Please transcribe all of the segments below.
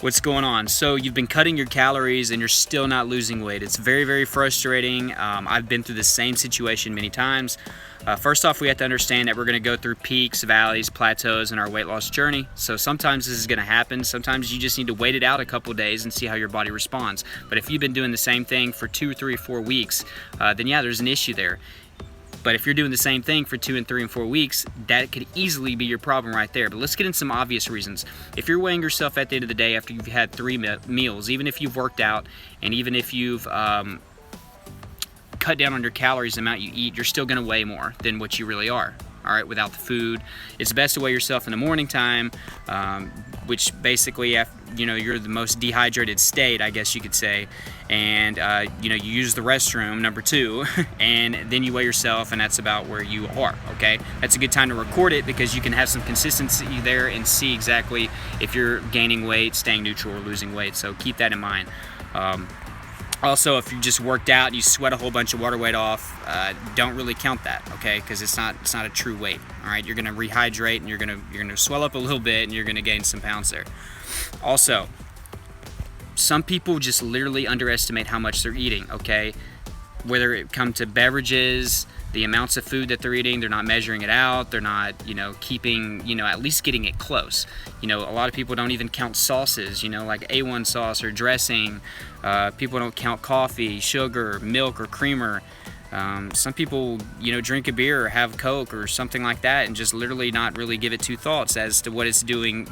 What's going on? So you've been cutting your calories and you're still not losing weight. It's very, very frustrating. I've been through the same situation many times. First off, we have to understand that we're going to go through peaks, valleys, plateaus in our weight loss journey. So sometimes this is going to happen. Sometimes you just need to wait it out a couple days and see how your body responds. But if you've been doing the same thing for 2, 3, 4 weeks, then yeah, there's an issue there. But if you're doing the same thing for 2 and 3 and 4 weeks, that could easily be your problem right there. But let's get into some obvious reasons. If you're weighing yourself at the end of the day after you've had 3 meals, even if you've worked out and even if you've cut down on your calories, the amount you eat, you're still going to weigh more than what you really are. All right, without the food, it's best to weigh yourself in the morning time, which basically, you're the most dehydrated state, I guess you could say, and you use the restroom, number 2, and then you weigh yourself, and that's about where you are. Okay, that's a good time to record it because you can have some consistency there and see exactly if you're gaining weight, staying neutral, or losing weight. So keep that in mind. Also, if you just worked out and you sweat a whole bunch of water weight off, don't really count that, okay? Because it's not a true weight. All right, you're gonna rehydrate and you're gonna swell up a little bit and you're gonna gain some pounds there. Also, some people just literally underestimate how much they're eating, okay? Whether it comes to beverages, the amounts of food that they're eating, they're not measuring it out, they're not, keeping, at least getting it close. A lot of people don't even count sauces, like A1 sauce or dressing. People don't count coffee, sugar, milk, or creamer. Some people, drink a beer or have Coke or something like that and just literally not really give it 2 thoughts as to what it's doing,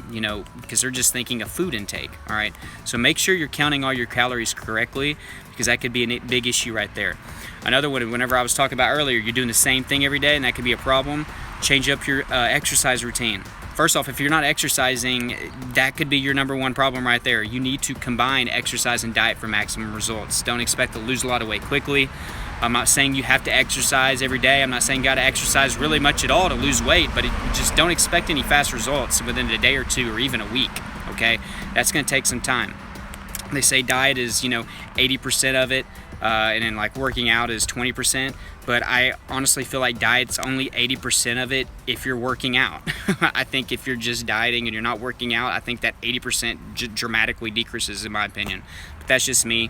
because they're just thinking of food intake, all right? So make sure you're counting all your calories correctly because that could be a big issue right there. Another one, whenever I was talking about earlier, you're doing the same thing every day and that could be a problem. Change up your exercise routine. First off, if you're not exercising, that could be your number 1 problem right there. You need to combine exercise and diet for maximum results. Don't expect to lose a lot of weight quickly. I'm not saying you have to exercise every day. I'm not saying you got to exercise really much at all to lose weight, but just don't expect any fast results within a day or 2 or even a week, okay? That's going to take some time. They say diet is, 80% of it, and then like working out is 20%, but I honestly feel like diet's only 80% of it if you're working out. I think if you're just dieting and you're not working out, I think that 80% dramatically decreases in my opinion. But that's just me.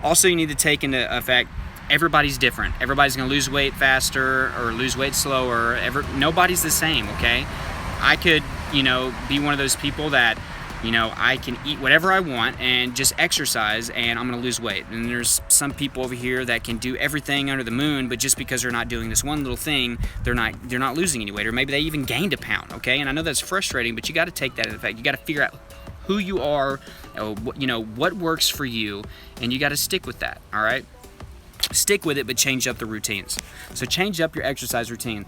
Also, you need to take into effect everybody's different. Everybody's going to lose weight faster or lose weight slower. Nobody's the same, okay? I could, be one of those people that I can eat whatever I want and just exercise and I'm going to lose weight. And there's some people over here that can do everything under the moon, but just because they're not doing this one little thing, they're not losing any weight, or maybe they even gained a pound, okay? And I know that's frustrating, but you got to take that into effect. You got to figure out who you are, what works for you, and you got to stick with that, all right? Stick with it, but change up the routines. So change up your exercise routine.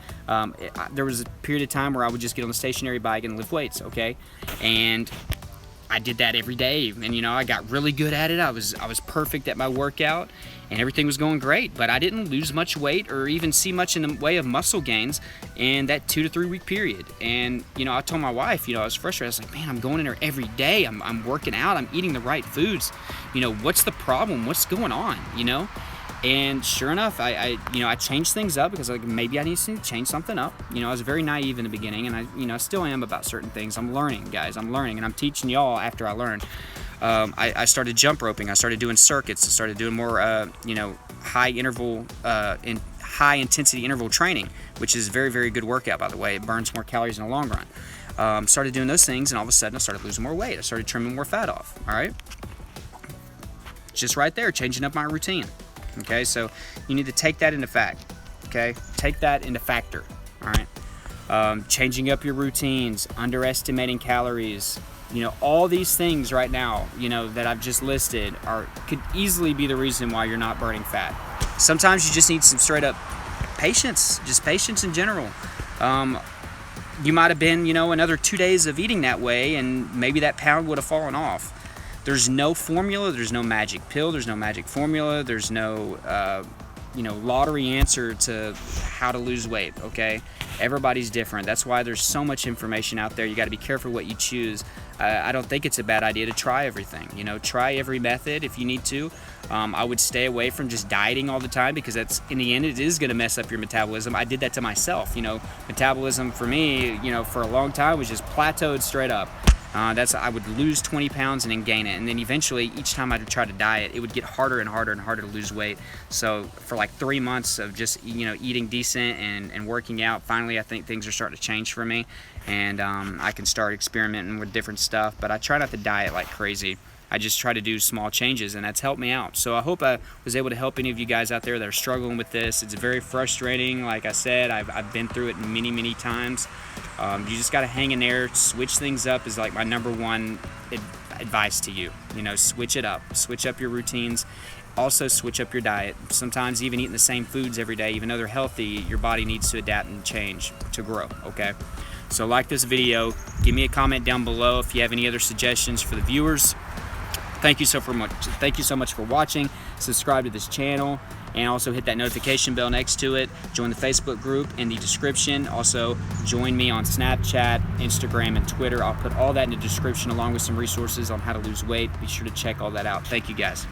There was a period of time where I would just get on the stationary bike and lift weights, okay? And I did that every day, and I got really good at it. I was perfect at my workout, and everything was going great. But I didn't lose much weight or even see much in the way of muscle gains in that 2 to 3 week period. And I told my wife, I was frustrated. I was like, man, I'm going in there every day. I'm working out. I'm eating the right foods. What's the problem? What's going on? And sure enough, I changed things up because maybe I need to change something up. I was very naive in the beginning, and I still am about certain things. I'm learning, guys. I'm learning, and I'm teaching y'all after I learned. I started jump roping. I started doing circuits. I started doing more, high intensity interval training, which is very, very good workout, by the way. It burns more calories in the long run. Started doing those things, and all of a sudden, I started losing more weight. I started trimming more fat off. All right, just right there, changing up my routine. Okay, so you need to take that into fact, okay? Take that into factor, all right? Changing up your routines, underestimating calories, all these things right now, that I've just listed could easily be the reason why you're not burning fat. Sometimes you just need some straight up patience, just patience in general. You might have been, another 2 days of eating that way, and maybe that pound would have fallen off. There's no formula, there's no magic pill, there's no magic formula, there's no, lottery answer to how to lose weight, okay? Everybody's different. That's why there's so much information out there. You got to be careful what you choose. I don't think it's a bad idea to try everything. Try every method if you need to. I would stay away from just dieting all the time because that's, in the end, it is going to mess up your metabolism. I did that to myself. Metabolism for me, for a long time was just plateaued straight up. I would lose 20 pounds and then gain it, and then eventually each time I'd try to diet, it would get harder and harder and harder to lose weight. So for like 3 months of just eating decent and working out, finally I think things are starting to change for me, and I can start experimenting with different stuff. But I try not to diet like crazy. I just try to do small changes, and that's helped me out. So I hope I was able to help any of you guys out there that are struggling with this. It's very frustrating. Like I said, I've been through it many times. You just got to hang in there. Switch things up is like my number one advice to you. Switch it up. Switch up your routines. Also switch up your diet. Sometimes even eating the same foods every day, even though they're healthy, your body needs to adapt and change to grow, okay? So like this video, give me a comment down below if you have any other suggestions for the viewers. Thank you so much for watching. Subscribe to this channel, and also hit that notification bell next to it. Join the Facebook group in the description. Also join me on Snapchat, Instagram, and Twitter. I'll put all that in the description along with some resources on how to lose weight. Be sure to check all that out. Thank you guys.